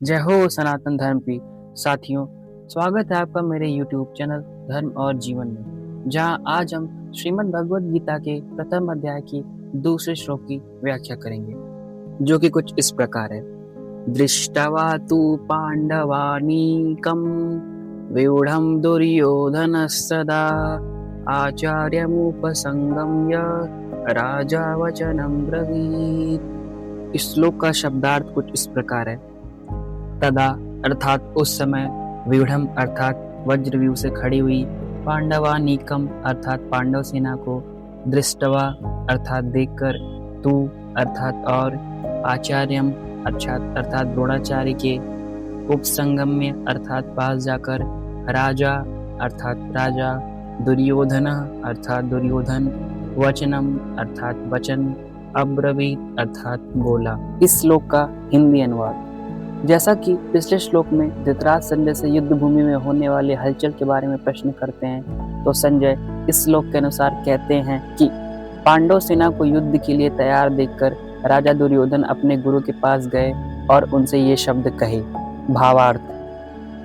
जय हो सनातन धर्म की साथियों। स्वागत है आपका मेरे YouTube चैनल धर्म और जीवन में, जहां आज हम श्रीमद् भगवद गीता के प्रथम अध्याय की दूसरे श्लोक की व्याख्या करेंगे, जो कि कुछ इस प्रकार है। दृष्टवा तु पांडवानीकं व्यूढ़ं दुर्योधनस्तदा आचार्यमुपसंगम्य राजा वचनं ब्रवीत्। इस श्लोक का शब्दार्थ कुछ इस प्रकार है। तदा अर्थात उस समय, व्यूढ़म अर्थात वज्रव्यूह से खड़ी हुई, पांडवानीकम अर्थात पांडव सेना को, दृष्टवा अर्थात देखकर, तू अर्थात और, आचार्यम अर्थात द्रोणाचार्य के, उपसंगम्य अर्थात पास जाकर, राजा अर्थात राजा, दुर्योधन अर्थात दुर्योधन, वचनम अर्थात वचन, अब्रवीत अर्थात बोला। इस श्लोक का हिंदी अनुवाद। जैसा कि पिछले श्लोक में धृतराष्ट्र संजय से युद्ध भूमि में होने वाले हलचल के बारे में प्रश्न करते हैं, तो संजय इस श्लोक के अनुसार कहते हैं कि पांडव सेना को युद्ध के लिए तैयार देखकर राजा दुर्योधन अपने गुरु के पास गए और उनसे ये शब्द कहे। भावार्थ: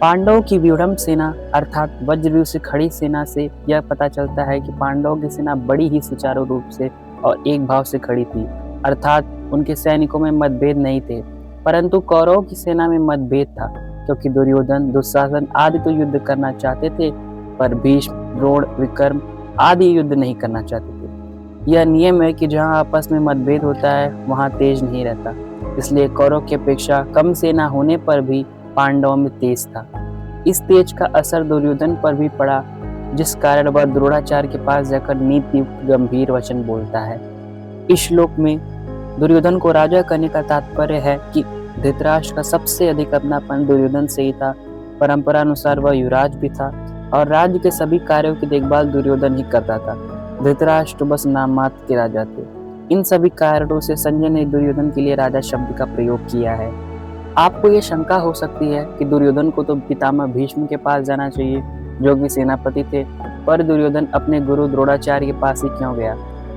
पांडवों की व्यूढ़म सेना अर्थात वज्रव्यूह से खड़ी सेना से यह पता चलता है कि पांडवों की सेना बड़ी ही सुचारू रूप से और एक भाव से खड़ी थी, अर्थात उनके सैनिकों में मतभेद नहीं थे। परंतु कौरवों की सेना में मतभेद था, क्योंकि दुर्योधन, दुशासन आदि तो युद्ध करना चाहते थे, पर भीष्म, द्रोण, विकर्म आदि युद्ध नहीं करना चाहते थे। यह नियम है कि जहां आपस में मतभेद होता है वहां तेज नहीं रहता। इसलिए कौरव की अपेक्षा कम सेना होने पर भी पांडवों में तेज था। इस तेज का असर दुर्योधन पर भी पड़ा, जिस कारण वह द्रोणाचार्य के पास जाकर नीति गंभीर वचन बोलता है। इस श्लोक में दुर्योधन को राजा करने का तात्पर्य है कि धृतराष्ट्र का सबसे अधिक अपनापन दुर्योधन से ही था। परंपरा अनुसार वह युवराज भी था और राज्य के सभी कार्यों की देखभाल दुर्योधन ही करता था। धृतराष्ट्र बस नाम मात्र के राजा थे। इन सभी कारणों से संजय ने दुर्योधन के लिए राजा शब्द का प्रयोग किया है। आपको ये शंका हो सकती है कि दुर्योधन को तो पितामह भीष्म के पास जाना चाहिए, जो कि सेनापति थे, पर दुर्योधन अपने गुरु द्रोणाचार्य के पास ही क्यों गया?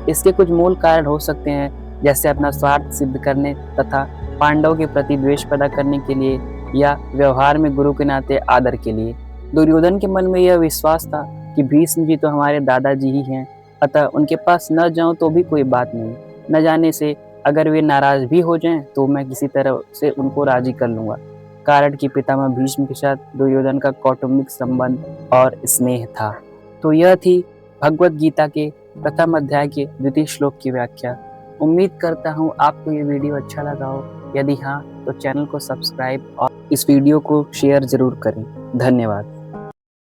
इसके कुछ मूल कारण हो सकते हैं, जैसे अपना स्वार्थ सिद्ध करने तथा पांडवों के प्रति द्वेष पैदा करने के लिए, या व्यवहार में गुरु के नाते आदर के लिए। दुर्योधन के मन में यह विश्वास था कि भीष्म जी तो हमारे दादाजी ही हैं, अतः उनके पास न जाऊं तो भी कोई बात नहीं। न जाने से अगर वे नाराज भी हो जाएं तो मैं किसी तरह से उनको राजी कर लूंगा, कारण कि पितामह भीष्म के साथ दुर्योधन का कौटुंबिक संबंध और स्नेह था। तो यह थी भगवद गीता के प्रथम अध्याय के द्वितीय श्लोक की व्याख्या। उम्मीद करता हूँ आपको ये वीडियो अच्छा लगा हो। यदि हाँ, तो चैनल को सब्सक्राइब और इस वीडियो को शेयर जरूर करें। धन्यवाद।